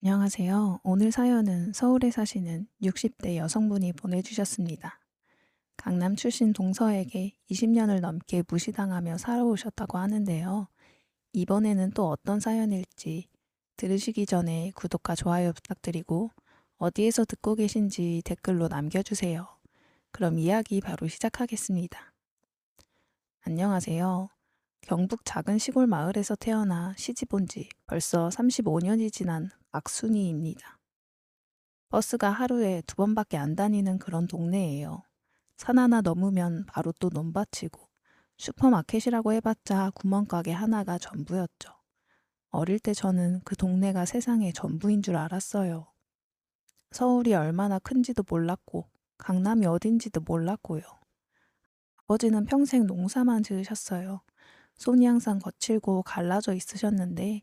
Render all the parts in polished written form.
안녕하세요. 오늘 사연은 서울에 사시는 60대 여성분이 보내주셨습니다. 강남 출신 동서에게 20년을 넘게 무시당하며 살아오셨다고 하는데요. 이번에는 또 어떤 사연일지 들으시기 전에 구독과 좋아요 부탁드리고 어디에서 듣고 계신지 댓글로 남겨주세요. 그럼 이야기 바로 시작하겠습니다. 안녕하세요. 경북 작은 시골 마을에서 태어나 시집 온 지 벌써 35년이 지난 박순희입니다. 버스가 하루에 2번밖에 안 다니는 그런 동네예요. 산 하나 넘으면 바로 또 논밭이고 슈퍼마켓이라고 해봤자 구멍가게 하나가 전부였죠. 어릴 때 저는 그 동네가 세상의 전부인 줄 알았어요. 서울이 얼마나 큰지도 몰랐고 강남이 어딘지도 몰랐고요. 아버지는 평생 농사만 지으셨어요. 손이 항상 거칠고 갈라져 있으셨는데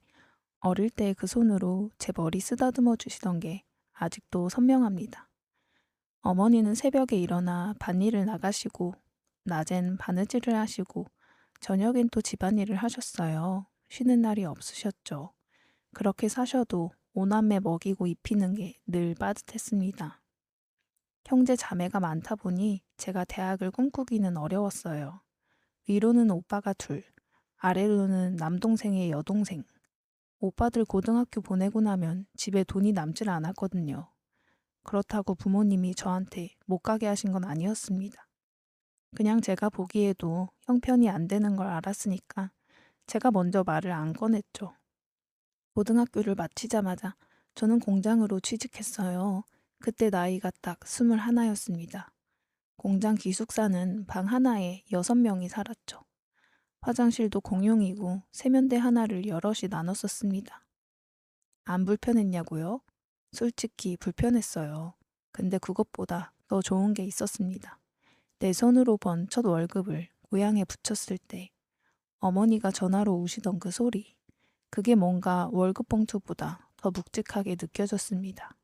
어릴 때 그 손으로 제 머리 쓰다듬어 주시던 게 아직도 선명합니다. 어머니는 새벽에 일어나 밭일을 나가시고 낮엔 바느질을 하시고 저녁엔 또 집안일을 하셨어요. 쉬는 날이 없으셨죠. 그렇게 사셔도 오남매 먹이고 입히는 게 늘 빠듯했습니다. 형제 자매가 많다 보니 제가 대학을 꿈꾸기는 어려웠어요. 위로는 오빠가 둘, 아래로는 남동생의 여동생. 오빠들 고등학교 보내고 나면 집에 돈이 남질 않았거든요. 그렇다고 부모님이 저한테 못 가게 하신 건 아니었습니다. 그냥 제가 보기에도 형편이 안 되는 걸 알았으니까 제가 먼저 말을 안 꺼냈죠. 고등학교를 마치자마자 저는 공장으로 취직했어요. 그때 나이가 딱 21였습니다. 공장 기숙사는 방 하나에 6명이 살았죠. 화장실도 공용이고 세면대 하나를 여럿이 나눴었습니다. 안 불편했냐고요? 솔직히 불편했어요. 근데 그것보다 더 좋은 게 있었습니다. 내 손으로 번 첫 월급을 고향에 붙였을 때 어머니가 전화로 우시던 그 소리. 그게 뭔가 월급 봉투보다 더 묵직하게 느껴졌습니다.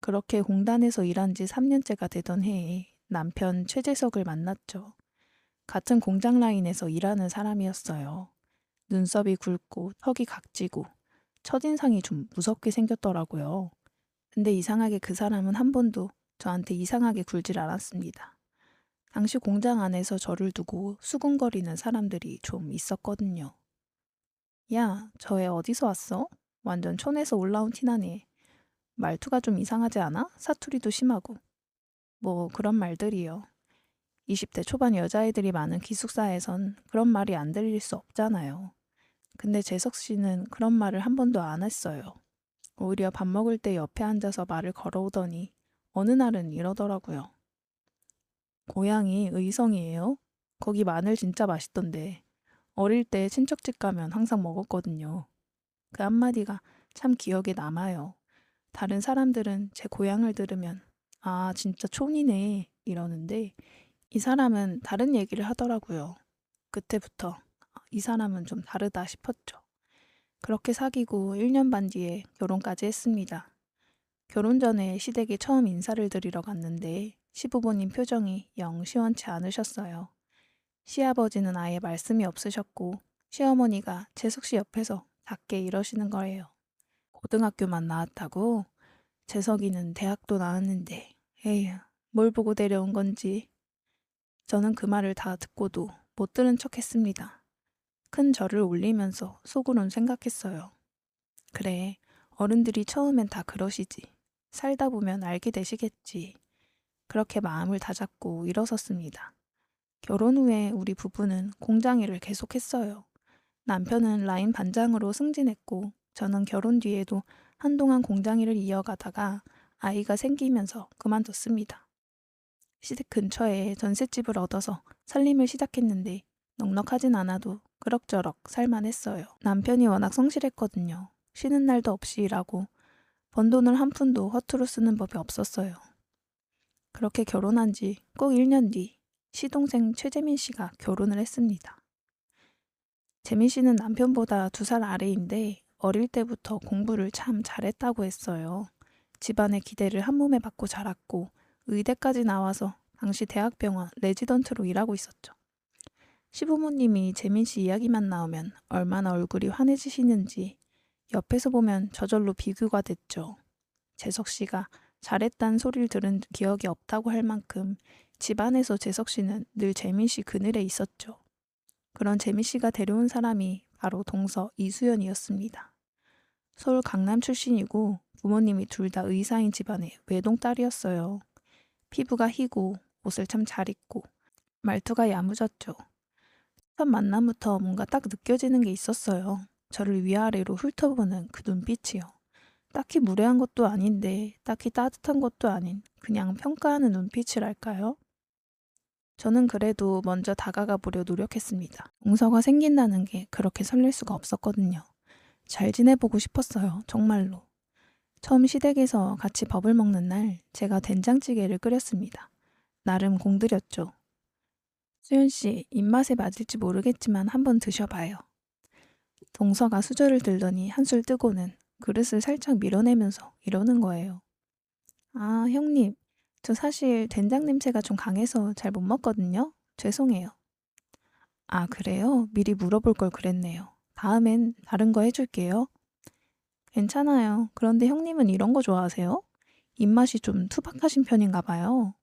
그렇게 공단에서 일한 지 3년째가 되던 해에 남편 최재석을 만났죠. 같은 공장 라인에서 일하는 사람이었어요. 눈썹이 굵고 턱이 각지고 첫인상이 좀 무섭게 생겼더라고요. 근데 이상하게 그 사람은 한 번도 저한테 이상하게 굴질 않았습니다. 당시 공장 안에서 저를 두고 수군거리는 사람들이 좀 있었거든요. 야, 저 애 어디서 왔어? 완전 촌에서 올라온 티나네. 말투가 좀 이상하지 않아? 사투리도 심하고. 뭐 그런 말들이요. 20대 초반 여자애들이 많은 기숙사에선 그런 말이 안 들릴 수 없잖아요. 근데 재석 씨는 그런 말을 한 번도 안 했어요. 오히려 밥 먹을 때 옆에 앉아서 말을 걸어오더니 어느 날은 이러더라고요. 고향이 의성이에요? 거기 마늘 진짜 맛있던데. 어릴 때 친척집 가면 항상 먹었거든요. 그 한마디가 참 기억에 남아요. 다른 사람들은 제 고향을 들으면 아, 진짜 촌이네 이러는데 이 사람은 다른 얘기를 하더라고요. 그때부터 이 사람은 좀 다르다 싶었죠. 그렇게 사귀고 1년 반 뒤에 결혼까지 했습니다. 결혼 전에 시댁에 처음 인사를 드리러 갔는데 시부모님 표정이 영 시원치 않으셨어요. 시아버지는 아예 말씀이 없으셨고 시어머니가 재석 씨 옆에서 작게 이러시는 거예요. 고등학교만 나왔다고? 재석이는 대학도 나왔는데 에휴 뭘 보고 데려온 건지. 저는 그 말을 다 듣고도 못 들은 척 했습니다. 큰 절을 올리면서 속으론 생각했어요. 그래, 어른들이 처음엔 다 그러시지. 살다 보면 알게 되시겠지. 그렇게 마음을 다잡고 일어섰습니다. 결혼 후에 우리 부부는 공장 일을 계속했어요. 남편은 라인 반장으로 승진했고 저는 결혼 뒤에도 한동안 공장 일을 이어가다가 아이가 생기면서 그만뒀습니다. 시댁 근처에 전셋집을 얻어서 살림을 시작했는데 넉넉하진 않아도 그럭저럭 살만했어요. 남편이 워낙 성실했거든요. 쉬는 날도 없이 일하고 번 돈을 한 푼도 허투루 쓰는 법이 없었어요. 그렇게 결혼한 지 꼭 1년 뒤 시동생 최재민 씨가 결혼을 했습니다. 재민 씨는 남편보다 2살 아래인데 어릴 때부터 공부를 참 잘했다고 했어요. 집안의 기대를 한 몸에 받고 자랐고 의대까지 나와서 당시 대학병원 레지던트로 일하고 있었죠. 시부모님이 재민 씨 이야기만 나오면 얼마나 얼굴이 환해지시는지 옆에서 보면 저절로 비교가 됐죠. 재석 씨가 잘했단 소리를 들은 기억이 없다고 할 만큼 집안에서 재석 씨는 늘 재민 씨 그늘에 있었죠. 그런 재민 씨가 데려온 사람이 바로 동서 이수연이었습니다. 서울 강남 출신이고 부모님이 둘 다 의사인 집안의 외동딸이었어요. 피부가 희고 옷을 참 잘 입고 말투가 야무졌죠. 첫 만남부터 뭔가 딱 느껴지는 게 있었어요. 저를 위아래로 훑어보는 그 눈빛이요. 딱히 무례한 것도 아닌데 딱히 따뜻한 것도 아닌 그냥 평가하는 눈빛이랄까요? 저는 그래도 먼저 다가가 보려 노력했습니다. 동서가 생긴다는 게 그렇게 설렐 수가 없었거든요. 잘 지내보고 싶었어요. 정말로. 처음 시댁에서 같이 밥을 먹는 날 제가 된장찌개를 끓였습니다. 나름 공들였죠. 수연 씨, 입맛에 맞을지 모르겠지만 한번 드셔봐요. 동서가 수저를 들더니 한술 뜨고는 그릇을 살짝 밀어내면서 이러는 거예요. 아, 형님. 저 사실 된장 냄새가 좀 강해서 잘 못 먹거든요. 죄송해요. 아, 그래요? 미리 물어볼 걸 그랬네요. 다음엔 다른 거 해줄게요. 괜찮아요. 그런데 형님은 이런 거 좋아하세요? 입맛이 좀 투박하신 편인가 봐요.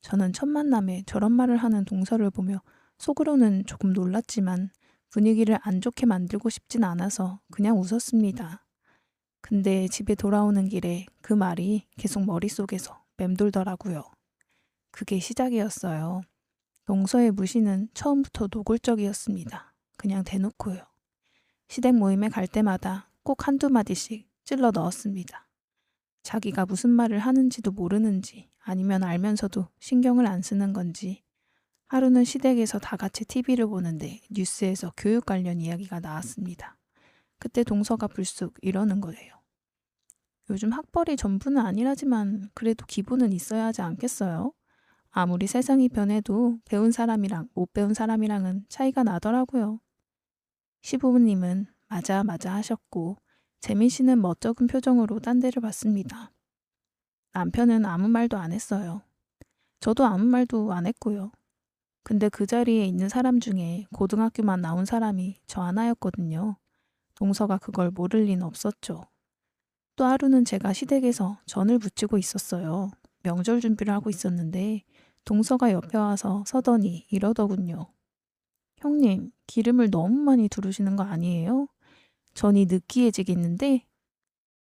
저는 첫 만남에 저런 말을 하는 동서를 보며 속으로는 조금 놀랐지만 분위기를 안 좋게 만들고 싶진 않아서 그냥 웃었습니다. 근데 집에 돌아오는 길에 그 말이 계속 머릿속에서 맴돌더라고요. 그게 시작이었어요. 동서의 무시는 처음부터 노골적이었습니다. 그냥 대놓고요. 시댁 모임에 갈 때마다 꼭 한두 마디씩 찔러 넣었습니다. 자기가 무슨 말을 하는지도 모르는지 아니면 알면서도 신경을 안 쓰는 건지 하루는 시댁에서 다 같이 TV를 보는데 뉴스에서 교육 관련 이야기가 나왔습니다. 그때 동서가 불쑥 이러는 거예요. 요즘 학벌이 전부는 아니라지만 그래도 기본은 있어야 하지 않겠어요? 아무리 세상이 변해도 배운 사람이랑 못 배운 사람이랑은 차이가 나더라고요. 시부모님은 맞아 맞아 하셨고 재민 씨는 멋쩍은 표정으로 딴 데를 봤습니다. 남편은 아무 말도 안 했어요. 저도 아무 말도 안 했고요. 근데 그 자리에 있는 사람 중에 고등학교만 나온 사람이 저 하나였거든요. 동서가 그걸 모를 리는 없었죠. 또 하루는 제가 시댁에서 전을 부치고 있었어요. 명절 준비를 하고 있었는데 동서가 옆에 와서 서더니 이러더군요. 형님, 기름을 너무 많이 두르시는 거 아니에요? 전이 느끼해지겠는데?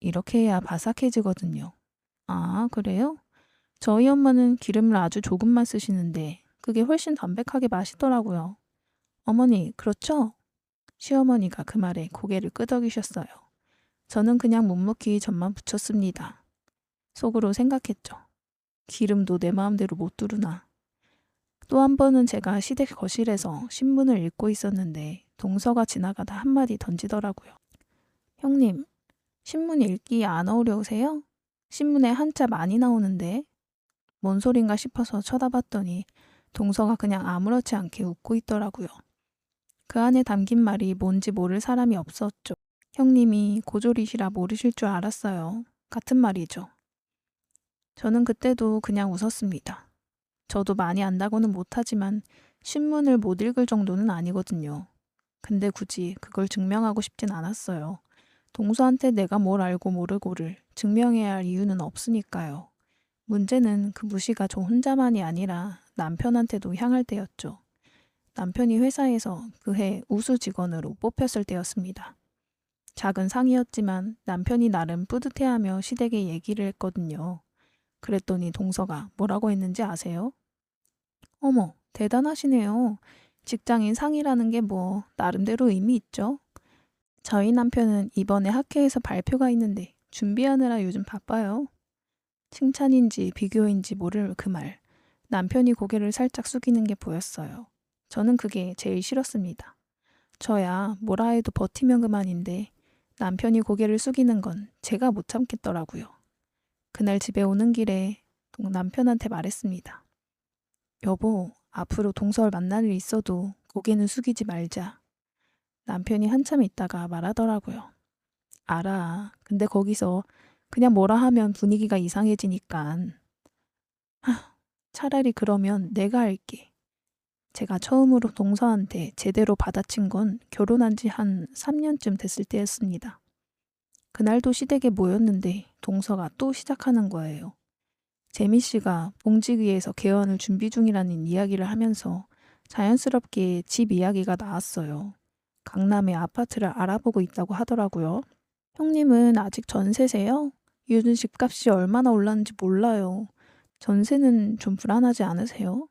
이렇게 해야 바삭해지거든요. 아, 그래요? 저희 엄마는 기름을 아주 조금만 쓰시는데 그게 훨씬 담백하게 맛있더라고요. 어머니, 그렇죠? 시어머니가 그 말에 고개를 끄덕이셨어요. 저는 그냥 묵묵히 전만 부쳤습니다. 속으로 생각했죠. 기름도 내 마음대로 못 두르나. 또 한 번은 제가 시댁 거실에서 신문을 읽고 있었는데 동서가 지나가다 한마디 던지더라고요. 형님, 신문 읽기 안 어려우세요? 신문에 한자 많이 나오는데. 뭔 소린가 싶어서 쳐다봤더니 동서가 그냥 아무렇지 않게 웃고 있더라고요. 그 안에 담긴 말이 뭔지 모를 사람이 없었죠. 형님이 고졸이시라 모르실 줄 알았어요. 같은 말이죠. 저는 그때도 그냥 웃었습니다. 저도 많이 안다고는 못하지만 신문을 못 읽을 정도는 아니거든요. 근데 굳이 그걸 증명하고 싶진 않았어요. 동서한테 내가 뭘 알고 모르고를 증명해야 할 이유는 없으니까요. 문제는 그 무시가 저 혼자만이 아니라 남편한테도 향할 때였죠. 남편이 회사에서 그해 우수 직원으로 뽑혔을 때였습니다. 작은 상이었지만 남편이 나름 뿌듯해하며 시댁에 얘기를 했거든요. 그랬더니 동서가 뭐라고 했는지 아세요? 어머, 대단하시네요. 직장인 상이라는 게 뭐 나름대로 의미 있죠? 저희 남편은 이번에 학회에서 발표가 있는데 준비하느라 요즘 바빠요. 칭찬인지 비교인지 모를 그 말. 남편이 고개를 살짝 숙이는 게 보였어요. 저는 그게 제일 싫었습니다. 저야 뭐라 해도 버티면 그만인데 남편이 고개를 숙이는 건 제가 못 참겠더라고요. 그날 집에 오는 길에 남편한테 말했습니다. 여보, 앞으로 동서를 만날 일 있어도 고개는 숙이지 말자. 남편이 한참 있다가 말하더라고요. 알아. 근데 거기서 그냥 뭐라 하면 분위기가 이상해지니깐. 차라리 그러면 내가 할게. 제가 처음으로 동서한테 제대로 받아친 건 결혼한 지 한 3년쯤 됐을 때였습니다. 그날도 시댁에 모였는데 동서가 또 시작하는 거예요. 재미 씨가 봉지위에서 개원을 준비 중이라는 이야기를 하면서 자연스럽게 집 이야기가 나왔어요. 강남에 아파트를 알아보고 있다고 하더라고요. 형님은 아직 전세세요? 요즘 집값이 얼마나 올랐는지 몰라요. 전세는 좀 불안하지 않으세요?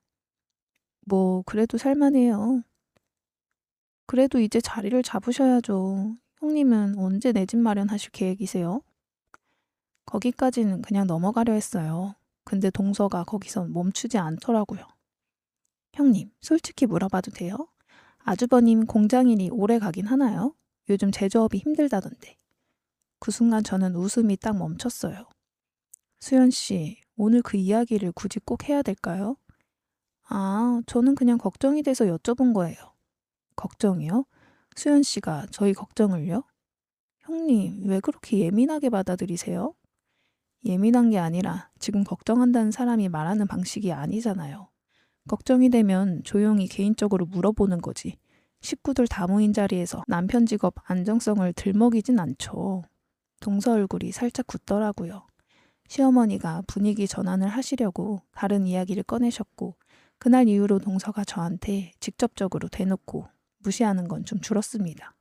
뭐 그래도 살만해요. 그래도 이제 자리를 잡으셔야죠. 형님은 언제 내 집 마련하실 계획이세요? 거기까지는 그냥 넘어가려 했어요. 근데 동서가 거기선 멈추지 않더라고요. 형님, 솔직히 물어봐도 돼요? 아주버님 공장일이 오래 가긴 하나요? 요즘 제조업이 힘들다던데. 그 순간 저는 웃음이 딱 멈췄어요. 수연 씨, 오늘 그 이야기를 굳이 꼭 해야 될까요? 아, 저는 그냥 걱정이 돼서 여쭤본 거예요. 걱정이요? 수연 씨가 저희 걱정을요? 형님, 왜 그렇게 예민하게 받아들이세요? 예민한 게 아니라 지금 걱정한다는 사람이 말하는 방식이 아니잖아요. 걱정이 되면 조용히 개인적으로 물어보는 거지. 식구들 다 모인 자리에서 남편 직업 안정성을 들먹이진 않죠. 동서 얼굴이 살짝 굳더라고요. 시어머니가 분위기 전환을 하시려고 다른 이야기를 꺼내셨고 그날 이후로 동서가 저한테 직접적으로 대놓고 무시하는 건 좀 줄었습니다.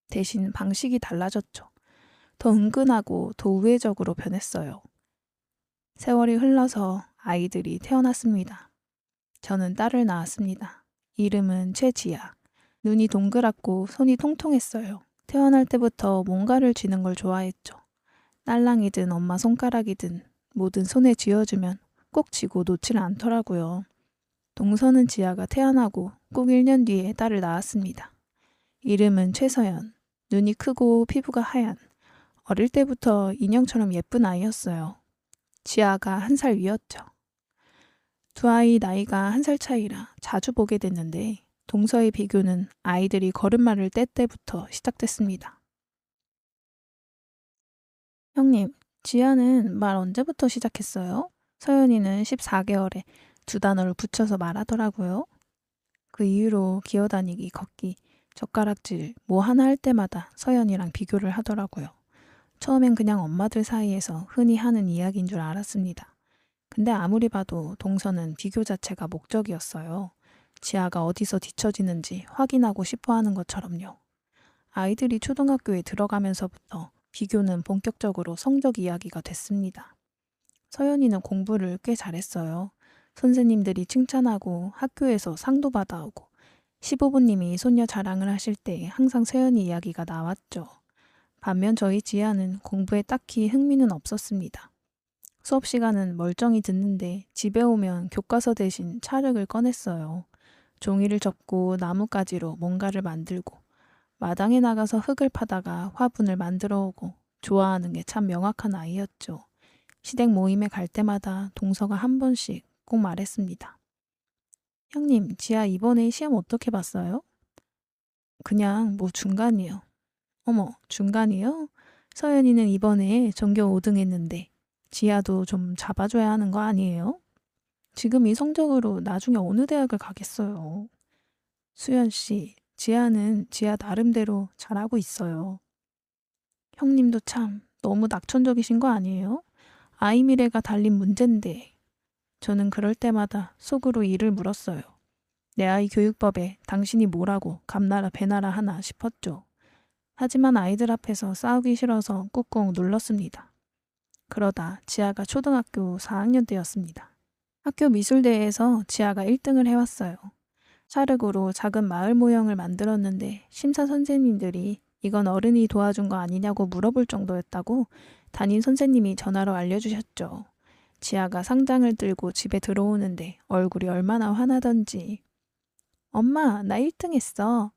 대신 방식이 달라졌죠. 더 은근하고 더 우회적으로 변했어요. 세월이 흘러서 아이들이 태어났습니다. 저는 딸을 낳았습니다. 이름은 최지아. 눈이 동그랗고 손이 통통했어요. 태어날 때부터 뭔가를 쥐는 걸 좋아했죠. 딸랑이든 엄마 손가락이든 뭐든 손에 쥐어주면 꼭 쥐고 놓질 않더라고요. 동서는 지아가 태어나고 꼭 1년 뒤에 딸을 낳았습니다. 이름은 최서연. 눈이 크고 피부가 하얀. 어릴 때부터 인형처럼 예쁜 아이였어요. 지아가 1살 위였죠. 두 아이 나이가 1살 차이라 자주 보게 됐는데 동서의 비교는 아이들이 걸음마를 뗄 때부터 시작됐습니다. 형님, 지아는 말 언제부터 시작했어요? 서연이는 14개월에 2단어를 붙여서 말하더라고요. 그 이후로 기어다니기, 걷기, 젓가락질 뭐 하나 할 때마다 서연이랑 비교를 하더라고요. 처음엔 그냥 엄마들 사이에서 흔히 하는 이야기인 줄 알았습니다. 근데 아무리 봐도 동서는 비교 자체가 목적이었어요. 지아가 어디서 뒤처지는지 확인하고 싶어 하는 것처럼요. 아이들이 초등학교에 들어가면서부터 비교는 본격적으로 성적 이야기가 됐습니다. 서연이는 공부를 꽤 잘했어요. 선생님들이 칭찬하고 학교에서 상도 받아오고 시부모님이 손녀 자랑을 하실 때 항상 서연이 이야기가 나왔죠. 반면 저희 지아는 공부에 딱히 흥미는 없었습니다. 수업 시간은 멀쩡히 듣는데 집에 오면 교과서 대신 찰흙을 꺼냈어요. 종이를 접고 나뭇가지로 뭔가를 만들고 마당에 나가서 흙을 파다가 화분을 만들어 오고 좋아하는 게 참 명확한 아이였죠. 시댁 모임에 갈 때마다 동서가 한 번씩 꼭 말했습니다. 형님, 지아 이번에 시험 어떻게 봤어요? 그냥 뭐 중간이요. 어머, 중간이요? 서연이는 이번에 전교 5등 했는데 지아도 좀 잡아줘야 하는 거 아니에요? 지금 이 성적으로 나중에 어느 대학을 가겠어요. 수연 씨, 지아는 지아 나름대로 잘하고 있어요. 형님도 참 너무 낙천적이신 거 아니에요? 아이 미래가 달린 문제인데. 저는 그럴 때마다 속으로 이를 물었어요. 내 아이 교육법에 당신이 뭐라고 감나라 배나라 하나 싶었죠. 하지만 아이들 앞에서 싸우기 싫어서 꾹꾹 눌렀습니다. 그러다 지아가 초등학교 4학년 때였습니다. 학교 미술대회에서 지아가 1등을 해왔어요. 찰흙으로 작은 마을 모형을 만들었는데 심사 선생님들이 이건 어른이 도와준 거 아니냐고 물어볼 정도였다고 담임 선생님이 전화로 알려주셨죠. 지아가 상장을 들고 집에 들어오는데 얼굴이 얼마나 화나던지. 엄마, 나 1등 했어.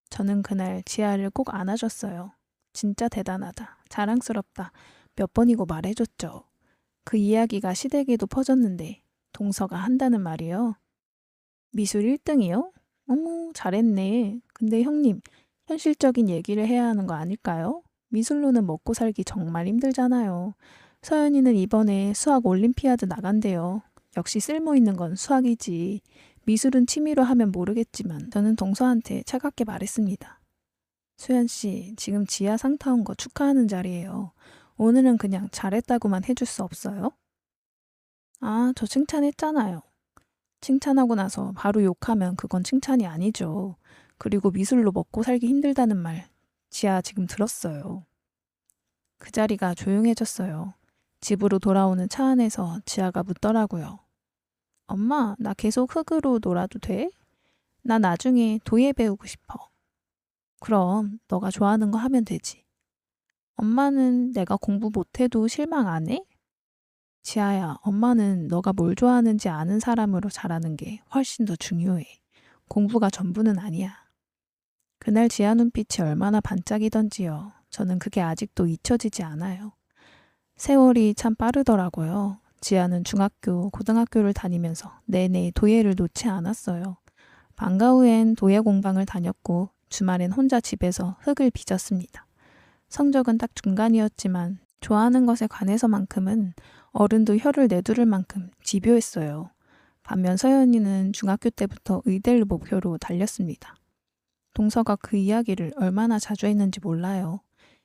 저는 그날 지아를 꼭 안아줬어요. 진짜 대단하다. 자랑스럽다. 몇 번이고 말해줬죠. 그 이야기가 시댁에도 퍼졌는데 동서가 한다는 말이요. 미술 1등이요? 어머, 잘했네. 근데 형님, 현실적인 얘기를 해야 하는 거 아닐까요? 미술로는 먹고 살기 정말 힘들잖아요. 서연이는 이번에 수학 올림피아드 나간대요. 역시 쓸모있는 건 수학이지. 미술은 취미로 하면 모르겠지만 저는 동서한테 차갑게 말했습니다. 수연 씨, 지금 지아 상 타온 거 축하하는 자리예요. 오늘은 그냥 잘했다고만 해줄 수 없어요? 아, 저 칭찬했잖아요. 칭찬하고 나서 바로 욕하면 그건 칭찬이 아니죠. 그리고 미술로 먹고 살기 힘들다는 말, 지아 지금 들었어요. 그 자리가 조용해졌어요. 집으로 돌아오는 차 안에서 지아가 묻더라고요. 엄마, 나 계속 흙으로 놀아도 돼? 나 나중에 도예 배우고 싶어. 그럼 너가 좋아하는 거 하면 되지. 엄마는 내가 공부 못해도 실망 안 해? 지아야, 엄마는 너가 뭘 좋아하는지 아는 사람으로 자라는 게 훨씬 더 중요해. 공부가 전부는 아니야. 그날 지아 눈빛이 얼마나 반짝이던지요. 저는 그게 아직도 잊혀지지 않아요. 세월이 참 빠르더라고요. 지아는 중학교, 고등학교를 다니면서 내내 도예를 놓지 않았어요. 방과 후엔 도예 공방을 다녔고 주말엔 혼자 집에서 흙을 빚었습니다. 성적은 딱 중간이었지만 좋아하는 것에 관해서만큼은 어른도 혀를 내두를 만큼 집요했어요. 반면 서연이는 중학교 때부터 의대를 목표로 달렸습니다. 동서가 그 이야기를 얼마나 자주 했는지 몰라요.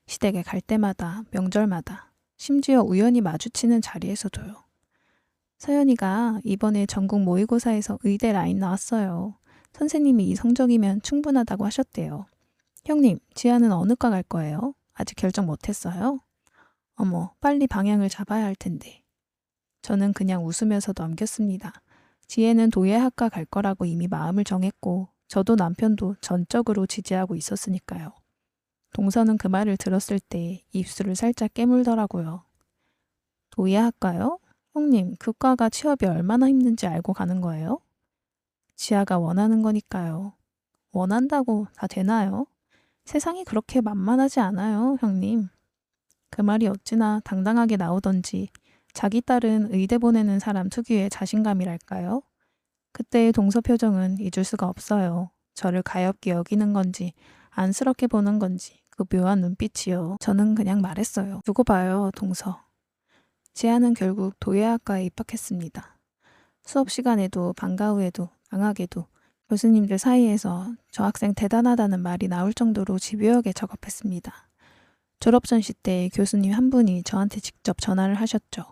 시댁에 갈 때마다, 명절마다, 심지어 우연히 마주치는 자리에서도요. 서연이가 이번에 전국 모의고사에서 의대 라인 나왔어요. 선생님이 이 성적이면 충분하다고 하셨대요. 형님, 지아는 어느 과 갈 거예요? 아직 결정 못했어요? 어머, 빨리 방향을 잡아야 할 텐데. 저는 그냥 웃으면서 넘겼습니다. 지혜는 도예학과 갈 거라고 이미 마음을 정했고 저도 남편도 전적으로 지지하고 있었으니까요. 동서는 그 말을 들었을 때 입술을 살짝 깨물더라고요. 도예학과요? 형님, 그 과가 취업이 얼마나 힘든지 알고 가는 거예요? 지아가 원하는 거니까요. 원한다고 다 되나요? 세상이 그렇게 만만하지 않아요, 형님. 그 말이 어찌나 당당하게 나오던지 자기 딸은 의대 보내는 사람 특유의 자신감이랄까요? 그때의 동서 표정은 잊을 수가 없어요. 저를 가엾게 여기는 건지 안쓰럽게 보는 건지 그 묘한 눈빛이요. 저는 그냥 말했어요. 두고 봐요, 동서. 지아는 결국 도예학과에 입학했습니다. 수업 시간에도 방과 후에도 방학에도 교수님들 사이에서 저 학생 대단하다는 말이 나올 정도로 집요하게 작업했습니다. 졸업 전시 때 교수님 한 분이 저한테 직접 전화를 하셨죠.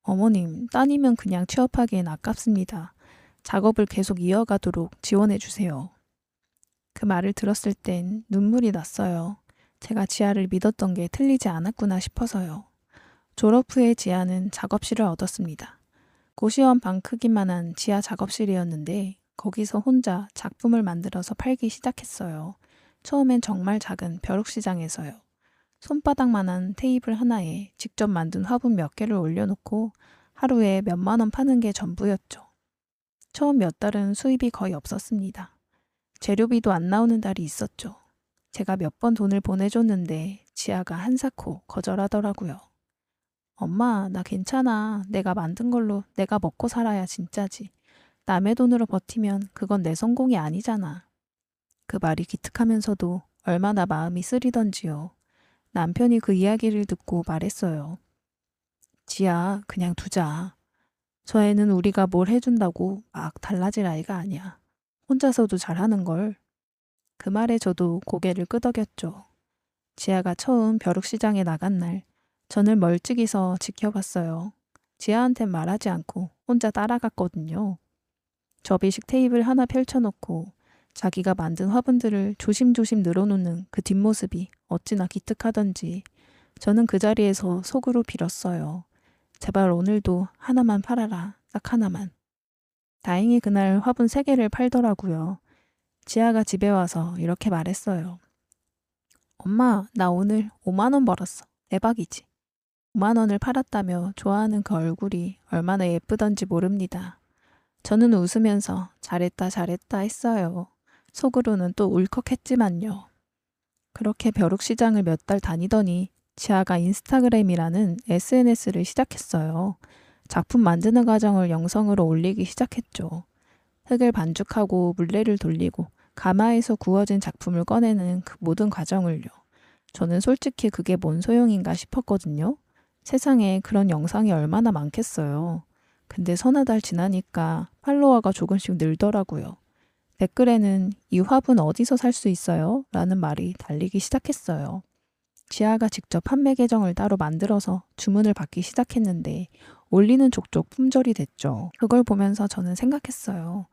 어머님, 따니면 그냥 취업하기엔 아깝습니다. 작업을 계속 이어가도록 지원해 주세요. 그 말을 들었을 땐 눈물이 났어요. 제가 지아를 믿었던 게 틀리지 않았구나 싶어서요. 졸업 후에 지아는 작업실을 얻었습니다. 고시원 방 크기만한 지하 작업실이었는데 거기서 혼자 작품을 만들어서 팔기 시작했어요. 처음엔 정말 작은 벼룩시장에서요. 손바닥만한 테이블 하나에 직접 만든 화분 몇 개를 올려놓고 하루에 몇만 원 파는 게 전부였죠. 처음 몇 달은 수입이 거의 없었습니다. 재료비도 안 나오는 달이 있었죠. 제가 몇 번 돈을 보내줬는데 지아가 한사코 거절하더라고요. 엄마, 나 괜찮아. 내가 만든 걸로 내가 먹고 살아야 진짜지. 남의 돈으로 버티면 그건 내 성공이 아니잖아. 그 말이 기특하면서도 얼마나 마음이 쓰리던지요. 남편이 그 이야기를 듣고 말했어요. 지아, 그냥 두자. 저 애는 우리가 뭘 해준다고 막 달라질 아이가 아니야. 혼자서도 잘하는 걸. 그 말에 저도 고개를 끄덕였죠. 지아가 처음 벼룩시장에 나간 날, 저는 멀찍이 서 지켜봤어요. 지아한텐 말하지 않고 혼자 따라갔거든요. 접이식 테이블 하나 펼쳐놓고 자기가 만든 화분들을 조심조심 늘어놓는 그 뒷모습이 어찌나 기특하던지 저는 그 자리에서 속으로 빌었어요. 제발 오늘도 하나만 팔아라. 딱 하나만. 다행히 그날 화분 3개를 팔더라고요. 지아가 집에 와서 이렇게 말했어요. 엄마, 나 오늘 5만 원 벌었어. 대박이지. 5만 원을 팔았다며 좋아하는 그 얼굴이 얼마나 예쁘던지 모릅니다. 저는 웃으면서 잘했다 잘했다 했어요. 속으로는 또 울컥했지만요. 그렇게 벼룩시장을 몇 달 다니더니 지아가 인스타그램이라는 SNS를 시작했어요. 작품 만드는 과정을 영상으로 올리기 시작했죠. 흙을 반죽하고 물레를 돌리고 가마에서 구워진 작품을 꺼내는 그 모든 과정을요. 저는 솔직히 그게 뭔 소용인가 싶었거든요. 세상에 그런 영상이 얼마나 많겠어요. 근데 서너 달 지나니까 팔로워가 조금씩 늘더라고요. 댓글에는 이 화분 어디서 살 수 있어요? 라는 말이 달리기 시작했어요. 지아가 직접 판매 계정을 따로 만들어서 주문을 받기 시작했는데 올리는 족족 품절이 됐죠. 그걸 보면서 저는 생각했어요.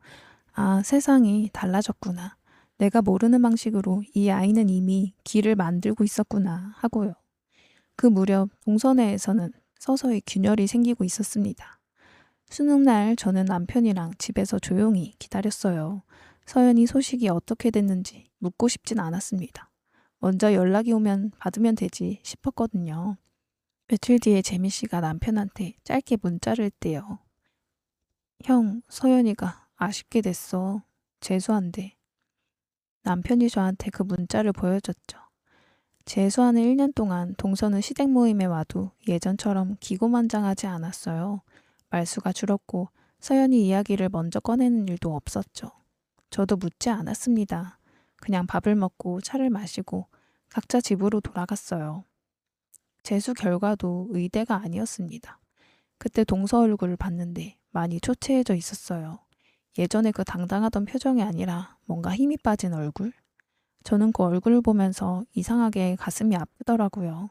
아, 세상이 달라졌구나. 내가 모르는 방식으로 이 아이는 이미 길을 만들고 있었구나 하고요. 그 무렵 동선회에서는 서서히 균열이 생기고 있었습니다. 수능날 저는 남편이랑 집에서 조용히 기다렸어요. 서연이 소식이 어떻게 됐는지 묻고 싶진 않았습니다. 먼저 연락이 오면 받으면 되지 싶었거든요. 며칠 뒤에 재미 씨가 남편한테 짧게 문자를 했대요. 형, 서연이가 아쉽게 됐어. 재수한대. 남편이 저한테 그 문자를 보여줬죠. 재수하는 1년 동안 동서는 시댁 모임에 와도 예전처럼 기고만장하지 않았어요. 말수가 줄었고 서연이 이야기를 먼저 꺼내는 일도 없었죠. 저도 묻지 않았습니다. 그냥 밥을 먹고 차를 마시고 각자 집으로 돌아갔어요. 재수 결과도 의대가 아니었습니다. 그때 동서 얼굴을 봤는데 많이 초췌해져 있었어요. 예전에 그 당당하던 표정이 아니라 뭔가 힘이 빠진 얼굴? 저는 그 얼굴을 보면서 이상하게 가슴이 아프더라고요.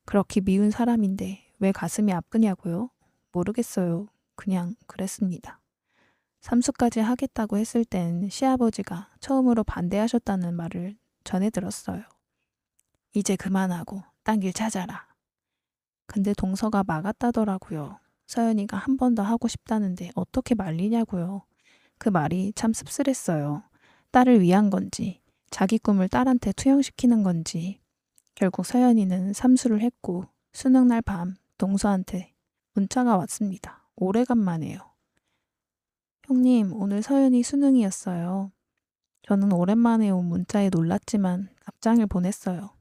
그렇게 미운 사람인데 왜 가슴이 아프냐고요? 모르겠어요. 그냥 그랬습니다. 삼수까지 하겠다고 했을 땐 시아버지가 처음으로 반대하셨다는 말을 전해 들었어요. 이제 그만하고 딴 길 찾아라. 근데 동서가 막았다더라고요. 서연이가 한 번 더 하고 싶다는데 어떻게 말리냐고요. 그 말이 참 씁쓸했어요. 딸을 위한 건지, 자기 꿈을 딸한테 투영시키는 건지. 결국 서연이는 삼수를 했고 수능날 밤 동서한테 문자가 왔습니다. 오래간만에요. 형님, 오늘 서연이 수능이었어요. 저는 오랜만에 온 문자에 놀랐지만 답장을 보냈어요.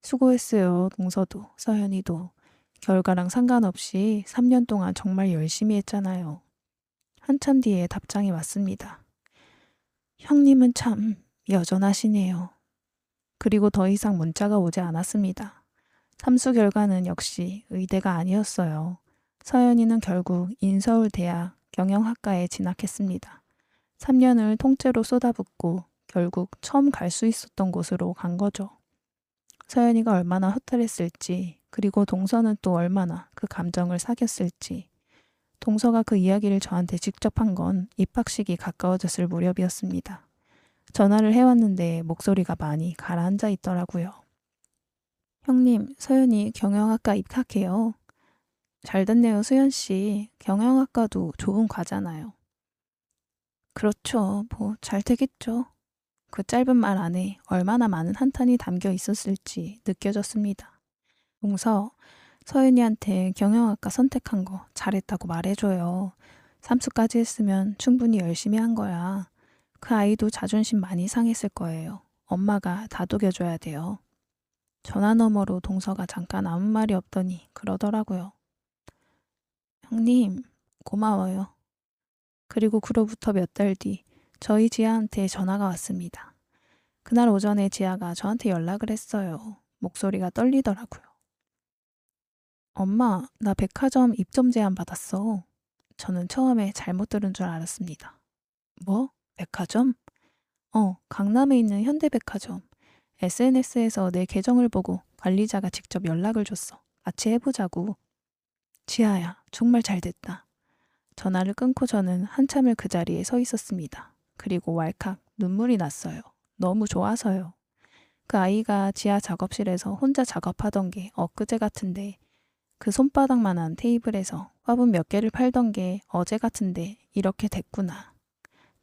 수고했어요, 동서도, 서연이도. 결과랑 상관없이 3년 동안 정말 열심히 했잖아요. 한참 뒤에 답장이 왔습니다. 형님은 참 여전하시네요. 그리고 더 이상 문자가 오지 않았습니다. 삼수 결과는 역시 의대가 아니었어요. 서연이는 결국 인서울대학 경영학과에 진학했습니다. 3년을 통째로 쏟아붓고 결국 처음 갈 수 있었던 곳으로 간 거죠. 서연이가 얼마나 허탈했을지, 그리고 동서는 또 얼마나 그 감정을 사귀었을지. 동서가 그 이야기를 저한테 직접 한 건 입학식이 가까워졌을 무렵이었습니다. 전화를 해왔는데 목소리가 많이 가라앉아 있더라고요. 형님, 서연이 경영학과 입학해요. 잘 됐네요, 수연씨. 경영학과도 좋은 과잖아요. 그렇죠. 뭐 잘 되겠죠. 그 짧은 말 안에 얼마나 많은 한탄이 담겨 있었을지 느껴졌습니다. 동서, 서연이한테 경영학과 선택한 거 잘했다고 말해줘요. 삼수까지 했으면 충분히 열심히 한 거야. 그 아이도 자존심 많이 상했을 거예요. 엄마가 다독여줘야 돼요. 전화 너머로 동서가 잠깐 아무 말이 없더니 그러더라고요. 형님, 고마워요. 그리고 그로부터 몇 달 뒤 저희 지아한테 전화가 왔습니다. 그날 오전에 지아가 저한테 연락을 했어요. 목소리가 떨리더라고요. 엄마, 나 백화점 입점 제안 받았어. 저는 처음에 잘못 들은 줄 알았습니다. 뭐? 백화점? 강남에 있는 현대백화점. SNS에서 내 계정을 보고 관리자가 직접 연락을 줬어. 같이 해보자고. 지아야, 정말 잘 됐다. 전화를 끊고 저는 한참을 그 자리에 서 있었습니다. 그리고 왈칵 눈물이 났어요. 너무 좋아서요. 그 아이가 지하 작업실에서 혼자 작업하던 게 엊그제 같은데 그 손바닥만한 테이블에서 화분 몇 개를 팔던 게 어제 같은데 이렇게 됐구나.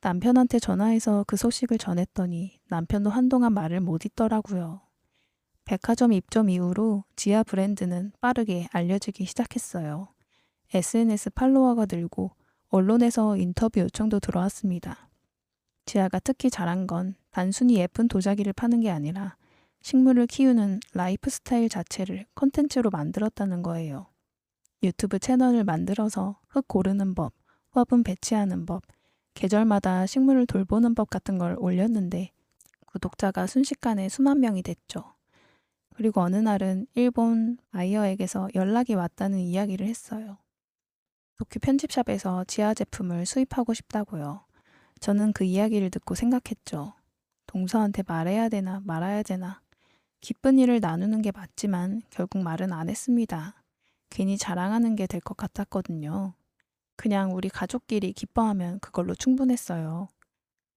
남편한테 전화해서 그 소식을 전했더니 남편도 한동안 말을 못 잇더라고요. 백화점 입점 이후로 지아 브랜드는 빠르게 알려지기 시작했어요. SNS 팔로워가 늘고 언론에서 인터뷰 요청도 들어왔습니다. 지아가 특히 잘한 건 단순히 예쁜 도자기를 파는 게 아니라 식물을 키우는 라이프 스타일 자체를 콘텐츠로 만들었다는 거예요. 유튜브 채널을 만들어서 흙 고르는 법, 화분 배치하는 법, 계절마다 식물을 돌보는 법 같은 걸 올렸는데 구독자가 순식간에 수만 명이 됐죠. 그리고 어느 날은 일본 바이어에게서 연락이 왔다는 이야기를 했어요. 도큐 편집샵에서 지아 제품을 수입하고 싶다고요. 저는 그 이야기를 듣고 생각했죠. 동서한테 말해야 되나 말아야 되나. 기쁜 일을 나누는 게 맞지만 결국 말은 안 했습니다. 괜히 자랑하는 게 될 것 같았거든요. 그냥 우리 가족끼리 기뻐하면 그걸로 충분했어요.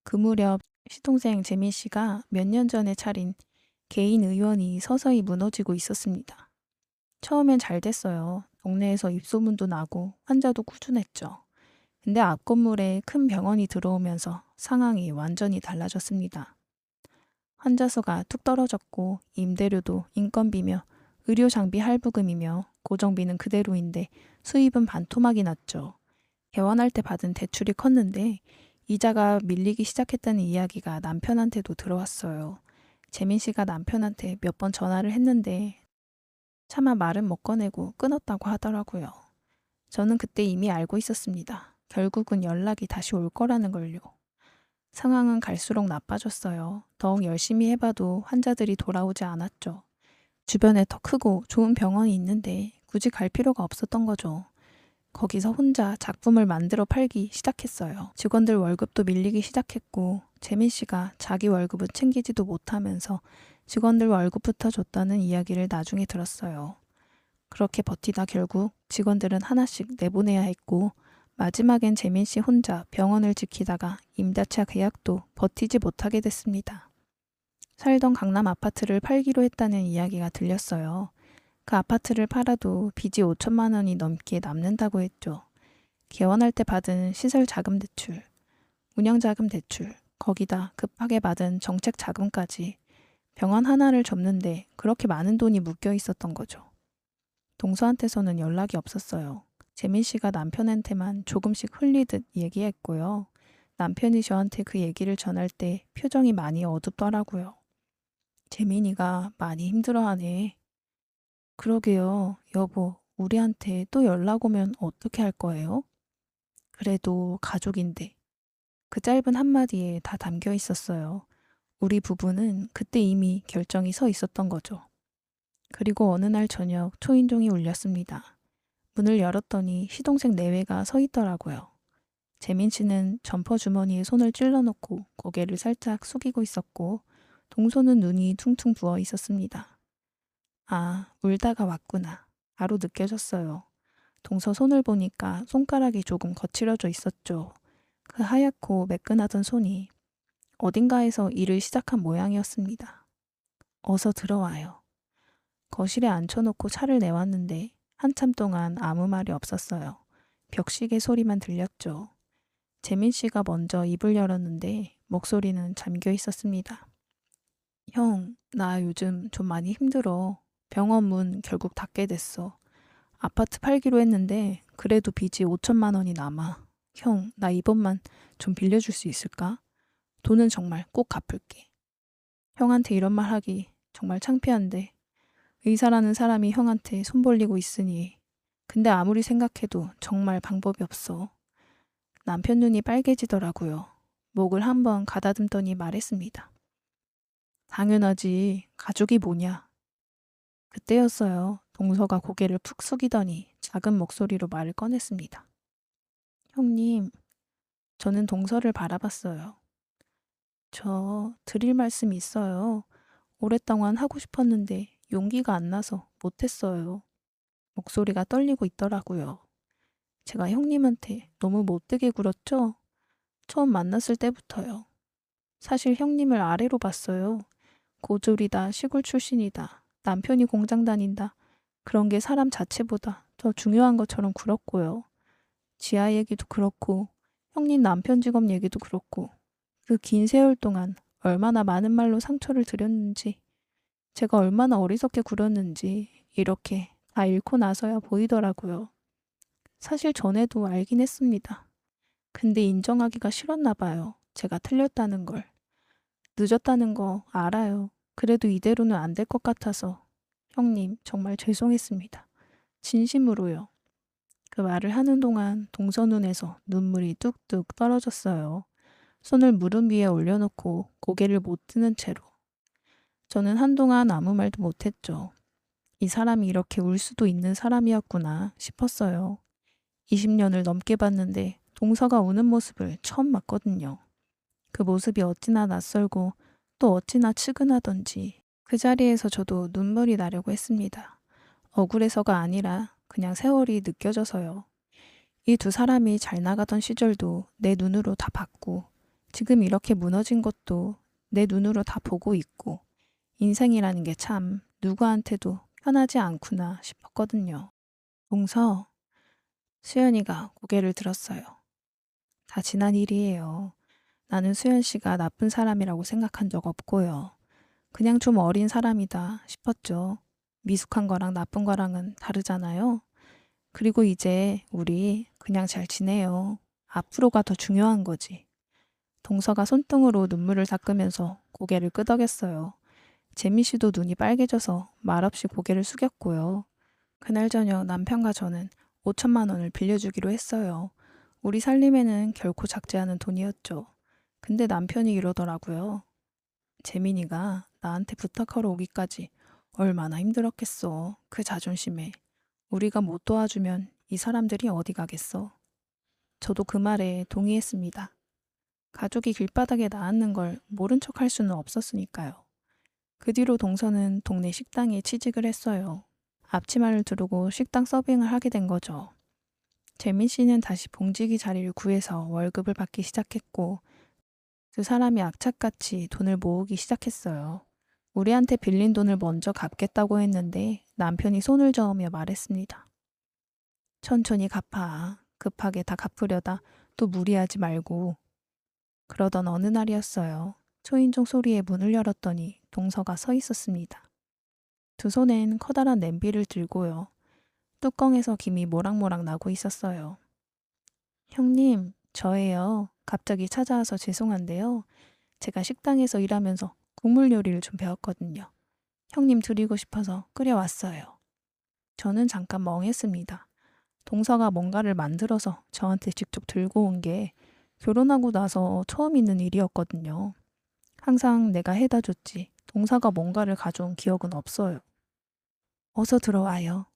그 무렵 시동생 재민 씨가 몇 년 전에 차린 개인 의원이 서서히 무너지고 있었습니다. 처음엔 잘 됐어요. 동네에서 입소문도 나고 환자도 꾸준했죠. 근데 앞 건물에 큰 병원이 들어오면서 상황이 완전히 달라졌습니다. 환자 수가 뚝 떨어졌고 임대료도 인건비며 의료 장비 할부금이며 고정비는 그대로인데 수입은 반토막이 났죠. 개원할 때 받은 대출이 컸는데 이자가 밀리기 시작했다는 이야기가 남편한테도 들어왔어요. 재민 씨가 남편한테 몇 번 전화를 했는데 차마 말은 못 꺼내고 끊었다고 하더라고요. 저는 그때 이미 알고 있었습니다. 결국은 연락이 다시 올 거라는 걸요. 상황은 갈수록 나빠졌어요. 더욱 열심히 해봐도 환자들이 돌아오지 않았죠. 주변에 더 크고 좋은 병원이 있는데 굳이 갈 필요가 없었던 거죠. 거기서 혼자 작품을 만들어 팔기 시작했어요. 직원들 월급도 밀리기 시작했고 재민 씨가 자기 월급은 챙기지도 못하면서 직원들 월급부터 줬다는 이야기를 나중에 들었어요. 그렇게 버티다 결국 직원들은 하나씩 내보내야 했고 마지막엔 재민 씨 혼자 병원을 지키다가 임대차 계약도 버티지 못하게 됐습니다. 살던 강남 아파트를 팔기로 했다는 이야기가 들렸어요. 그 아파트를 팔아도 빚이 5천만 원이 넘게 남는다고 했죠. 개원할 때 받은 시설 자금 대출, 운영 자금 대출, 거기다 급하게 받은 정책 자금까지 병원 하나를 접는데 그렇게 많은 돈이 묶여 있었던 거죠. 동서한테서는 연락이 없었어요. 재민 씨가 남편한테만 조금씩 흘리듯 얘기했고요. 남편이 저한테 그 얘기를 전할 때 표정이 많이 어둡더라고요. 재민이가 많이 힘들어하네. 그러게요. 여보, 우리한테 또 연락 오면 어떻게 할 거예요? 그래도 가족인데. 그 짧은 한마디에 다 담겨 있었어요. 우리 부부는 그때 이미 결정이 서 있었던 거죠. 그리고 어느 날 저녁 초인종이 울렸습니다. 문을 열었더니 시동생 내외가 서 있더라고요. 재민 씨는 점퍼 주머니에 손을 찔러놓고 고개를 살짝 숙이고 있었고 동서는 눈이 퉁퉁 부어 있었습니다. 아, 울다가 왔구나. 바로 느껴졌어요. 동서 손을 보니까 손가락이 조금 거칠어져 있었죠. 그 하얗고 매끈하던 손이 어딘가에서 일을 시작한 모양이었습니다. 어서 들어와요. 거실에 앉혀놓고 차를 내왔는데 한참 동안 아무 말이 없었어요. 벽시계 소리만 들렸죠. 재민 씨가 먼저 입을 열었는데 목소리는 잠겨 있었습니다. 형, 나 요즘 좀 많이 힘들어. 병원 문 결국 닫게 됐어. 아파트 팔기로 했는데 그래도 빚이 5천만 원이 남아. 형, 나 이번만 좀 빌려줄 수 있을까? 돈은 정말 꼭 갚을게. 형한테 이런 말 하기 정말 창피한데 의사라는 사람이 형한테 손 벌리고 있으니 근데 아무리 생각해도 정말 방법이 없어. 남편 눈이 빨개지더라고요. 목을 한번 가다듬더니 말했습니다. 당연하지. 가족이 뭐냐. 그때였어요. 동서가 고개를 푹 숙이더니 작은 목소리로 말을 꺼냈습니다. 형님, 저는 동서를 바라봤어요. 저 드릴 말씀이 있어요. 오랫동안 하고 싶었는데 용기가 안 나서 못했어요. 목소리가 떨리고 있더라고요. 제가 형님한테 너무 못되게 굴었죠? 처음 만났을 때부터요. 사실 형님을 아래로 봤어요. 고졸이다, 시골 출신이다, 남편이 공장 다닌다. 그런 게 사람 자체보다 더 중요한 것처럼 굴었고요. 지아 얘기도 그렇고, 형님 남편 직업 얘기도 그렇고, 그 긴 세월 동안 얼마나 많은 말로 상처를 드렸는지, 제가 얼마나 어리석게 굴었는지, 이렇게 다 잃고 나서야 보이더라고요. 사실 전에도 알긴 했습니다. 근데 인정하기가 싫었나 봐요. 제가 틀렸다는 걸. 늦었다는 거 알아요. 그래도 이대로는 안 될 것 같아서. 형님, 정말 죄송했습니다. 진심으로요. 그 말을 하는 동안 동서 눈에서 눈물이 뚝뚝 떨어졌어요. 손을 무릎 위에 올려놓고 고개를 못 드는 채로. 저는 한동안 아무 말도 못했죠. 이 사람이 이렇게 울 수도 있는 사람이었구나 싶었어요. 20년을 넘게 봤는데 동서가 우는 모습을 처음 봤거든요. 그 모습이 어찌나 낯설고 또 어찌나 측은하던지 그 자리에서 저도 눈물이 나려고 했습니다. 억울해서가 아니라 그냥 세월이 느껴져서요. 이 두 사람이 잘 나가던 시절도 내 눈으로 다 봤고 지금 이렇게 무너진 것도 내 눈으로 다 보고 있고 인생이라는 게 참 누구한테도 편하지 않구나 싶었거든요. 동서, 수연이가 고개를 들었어요. 다 지난 일이에요. 나는 수연 씨가 나쁜 사람이라고 생각한 적 없고요. 그냥 좀 어린 사람이다 싶었죠. 미숙한 거랑 나쁜 거랑은 다르잖아요. 그리고 이제 우리 그냥 잘 지내요. 앞으로가 더 중요한 거지. 동서가 손등으로 눈물을 닦으면서 고개를 끄덕였어요. 재미 씨도 눈이 빨개져서 말없이 고개를 숙였고요. 그날 저녁 남편과 저는 5천만 원을 빌려주기로 했어요. 우리 살림에는 결코 작지 않은 돈이었죠. 근데 남편이 이러더라고요. 재민이가 나한테 부탁하러 오기까지 얼마나 힘들었겠어. 그 자존심에. 우리가 못 도와주면 이 사람들이 어디 가겠어. 저도 그 말에 동의했습니다. 가족이 길바닥에 나앉는 걸 모른 척 할 수는 없었으니까요. 그 뒤로 동서는 동네 식당에 취직을 했어요. 앞치마를 두르고 식당 서빙을 하게 된 거죠. 재민 씨는 다시 봉지기 자리를 구해서 월급을 받기 시작했고 두 사람이 악착같이 돈을 모으기 시작했어요. 우리한테 빌린 돈을 먼저 갚겠다고 했는데 남편이 손을 저으며 말했습니다. 천천히 갚아. 급하게 다 갚으려다 또 무리하지 말고. 그러던 어느 날이었어요. 초인종 소리에 문을 열었더니 동서가 서 있었습니다. 두 손엔 커다란 냄비를 들고요. 뚜껑에서 김이 모락모락 나고 있었어요. 형님, 저예요. 갑자기 찾아와서 죄송한데요. 제가 식당에서 일하면서 국물 요리를 좀 배웠거든요. 형님 드리고 싶어서 끓여왔어요. 저는 잠깐 멍했습니다. 동서가 뭔가를 만들어서 저한테 직접 들고 온 게 결혼하고 나서 처음 있는 일이었거든요. 항상 내가 해다 줬지 동서가 뭔가를 가져온 기억은 없어요. 어서 들어와요.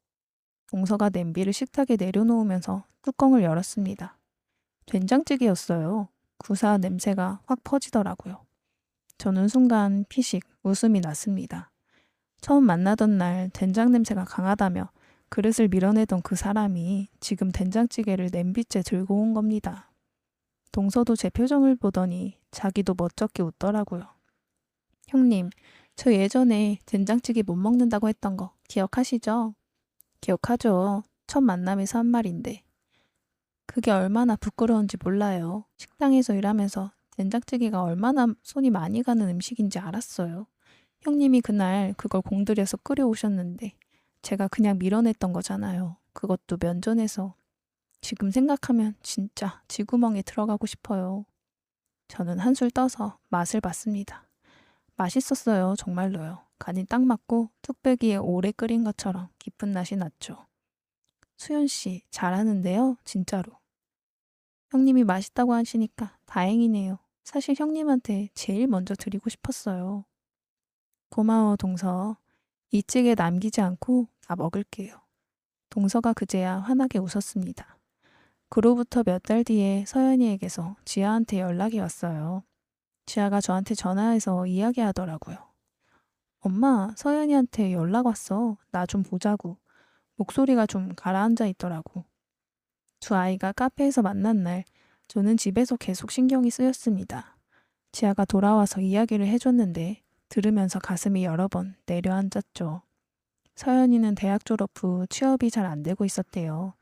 동서가 냄비를 식탁에 내려놓으면서 뚜껑을 열었습니다. 된장찌개였어요. 구수한 냄새가 확 퍼지더라고요. 저는 순간 피식 웃음이 났습니다. 처음 만나던 날 된장 냄새가 강하다며 그릇을 밀어내던 그 사람이 지금 된장찌개를 냄비째 들고 온 겁니다. 동서도 제 표정을 보더니 자기도 멋쩍게 웃더라고요. 형님, 저 예전에 된장찌개 못 먹는다고 했던 거 기억하시죠? 기억하죠. 첫 만남에서 한 말인데. 그게 얼마나 부끄러운지 몰라요. 식당에서 일하면서 된장찌개가 얼마나 손이 많이 가는 음식인지 알았어요. 형님이 그날 그걸 공들여서 끓여오셨는데 제가 그냥 밀어냈던 거잖아요. 그것도 면전에서. 지금 생각하면 진짜 쥐구멍에 들어가고 싶어요. 저는 한술 떠서 맛을 봤습니다. 맛있었어요. 정말로요. 간이 딱 맞고 뚝배기에 오래 끓인 것처럼 깊은 맛이 났죠. 수연 씨 잘하는데요. 진짜로. 형님이 맛있다고 하시니까 다행이네요. 사실 형님한테 제일 먼저 드리고 싶었어요. 고마워, 동서. 이 찌개 남기지 않고 다 먹을게요. 동서가 그제야 환하게 웃었습니다. 그로부터 몇 달 뒤에 서연이에게서 지아한테 연락이 왔어요. 지아가 저한테 전화해서 이야기하더라고요. 엄마, 서연이한테 연락 왔어. 나 좀 보자고. 목소리가 좀 가라앉아 있더라고. 두 아이가 카페에서 만난 날, 저는 집에서 계속 신경이 쓰였습니다. 지아가 돌아와서 이야기를 해줬는데 들으면서 가슴이 여러 번 내려앉았죠. 서연이는 대학 졸업 후 취업이 잘 안 되고 있었대요.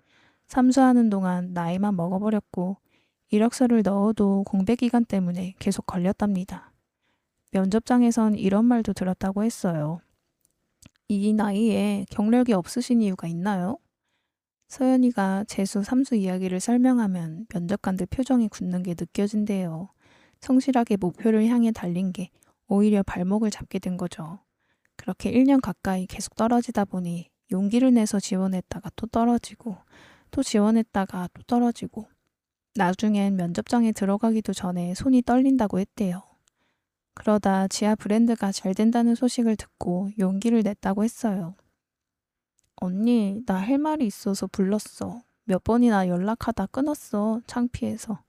삼수하는 동안 나이만 먹어버렸고 이력서를 넣어도 공백 기간 때문에 계속 걸렸답니다. 면접장에선 이런 말도 들었다고 했어요. 이 나이에 경력이 없으신 이유가 있나요? 서연이가 재수, 삼수 이야기를 설명하면 면접관들 표정이 굳는 게 느껴진대요. 성실하게 목표를 향해 달린 게 오히려 발목을 잡게 된 거죠. 그렇게 1년 가까이 계속 떨어지다 보니 용기를 내서 지원했다가 또 떨어지고 또 지원했다가 또 떨어지고 나중엔 면접장에 들어가기도 전에 손이 떨린다고 했대요. 그러다 지하 브랜드가 잘 된다는 소식을 듣고 용기를 냈다고 했어요. 언니, 나 할 말이 있어서 불렀어. 몇 번이나 연락하다 끊었어. 창피해서.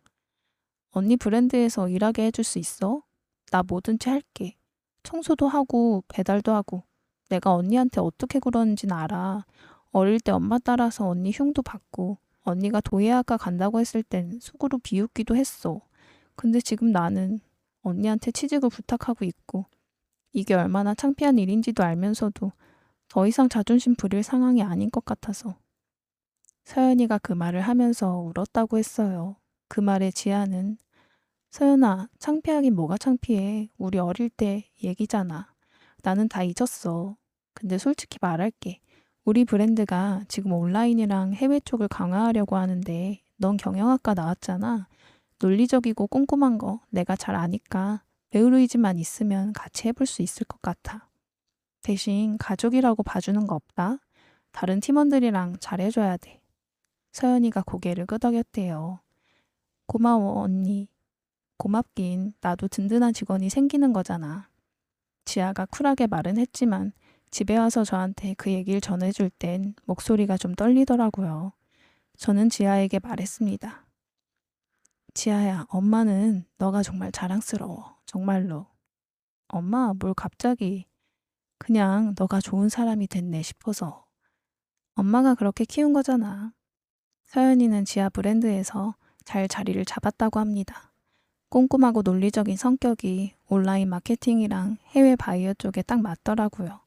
언니 브랜드에서 일하게 해줄 수 있어? 나 뭐든지 할게. 청소도 하고 배달도 하고. 내가 언니한테 어떻게 굴었는지는 알아. 어릴 때 엄마 따라서 언니 흉도 받고 언니가 도예학과 간다고 했을 땐 속으로 비웃기도 했어. 근데 지금 나는 언니한테 취직을 부탁하고 있고 이게 얼마나 창피한 일인지도 알면서도 더 이상 자존심 부릴 상황이 아닌 것 같아서. 서연이가 그 말을 하면서 울었다고 했어요. 그 말에 지아는 서연아, 창피하긴 뭐가 창피해. 우리 어릴 때 얘기잖아. 나는 다 잊었어. 근데 솔직히 말할게. 우리 브랜드가 지금 온라인이랑 해외 쪽을 강화하려고 하는데 넌 경영학과 나왔잖아. 논리적이고 꼼꼼한 거 내가 잘 아니까 배우르이즈만 있으면 같이 해볼 수 있을 것 같아. 대신 가족이라고 봐주는 거 없다. 다른 팀원들이랑 잘해줘야 돼. 서연이가 고개를 끄덕였대요. 고마워 언니. 고맙긴 나도 든든한 직원이 생기는 거잖아. 지아가 쿨하게 말은 했지만 집에 와서 저한테 그 얘기를 전해줄 땐 목소리가 좀 떨리더라고요. 저는 지아에게 말했습니다. 지아야, 엄마는 너가 정말 자랑스러워. 정말로. 엄마, 뭘 갑자기. 그냥 너가 좋은 사람이 됐네 싶어서. 엄마가 그렇게 키운 거잖아. 서연이는 지아 브랜드에서 잘 자리를 잡았다고 합니다. 꼼꼼하고 논리적인 성격이 온라인 마케팅이랑 해외 바이어 쪽에 딱 맞더라고요.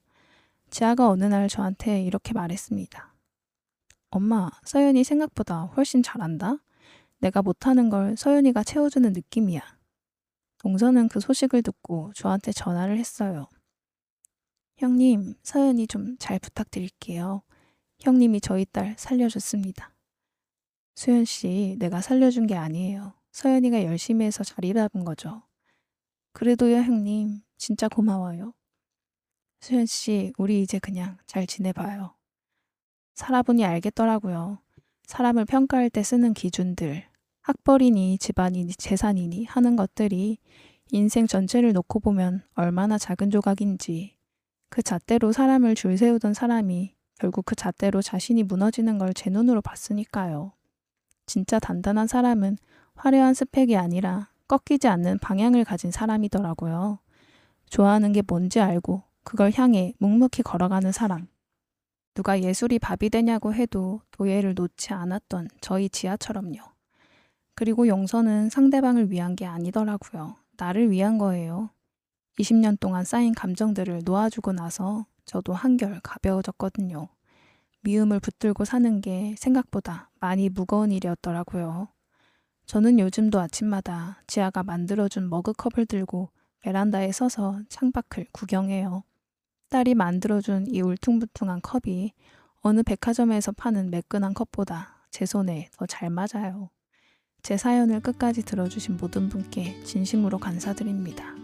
지아가 어느 날 저한테 이렇게 말했습니다. 엄마, 서연이 생각보다 훨씬 잘한다? 내가 못하는 걸 서연이가 채워주는 느낌이야. 동서는 그 소식을 듣고 저한테 전화를 했어요. 형님, 서연이 좀 잘 부탁드릴게요. 형님이 저희 딸 살려줬습니다. 수연 씨, 내가 살려준 게 아니에요. 서연이가 열심히 해서 자리 잡은 거죠. 그래도요, 형님. 진짜 고마워요. 수연 씨, 우리 이제 그냥 잘 지내봐요. 살아보니 알겠더라고요. 사람을 평가할 때 쓰는 기준들, 학벌이니 집안이니 재산이니 하는 것들이 인생 전체를 놓고 보면 얼마나 작은 조각인지, 그 잣대로 사람을 줄 세우던 사람이 결국 그 잣대로 자신이 무너지는 걸 제 눈으로 봤으니까요. 진짜 단단한 사람은 화려한 스펙이 아니라 꺾이지 않는 방향을 가진 사람이더라고요. 좋아하는 게 뭔지 알고 그걸 향해 묵묵히 걸어가는 사람. 누가 예술이 밥이 되냐고 해도 도예를 놓지 않았던 저희 지아처럼요. 그리고 용서는 상대방을 위한 게 아니더라고요. 나를 위한 거예요. 20년 동안 쌓인 감정들을 놓아주고 나서 저도 한결 가벼워졌거든요. 미움을 붙들고 사는 게 생각보다 많이 무거운 일이었더라고요. 저는 요즘도 아침마다 지아가 만들어준 머그컵을 들고 베란다에 서서 창밖을 구경해요. 딸이 만들어준 이 울퉁불퉁한 컵이 어느 백화점에서 파는 매끈한 컵보다 제 손에 더 잘 맞아요. 제 사연을 끝까지 들어주신 모든 분께 진심으로 감사드립니다.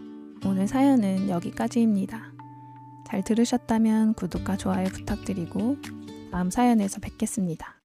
오늘 사연은 여기까지입니다. 잘 들으셨다면 구독과 좋아요 부탁드리고 다음 사연에서 뵙겠습니다.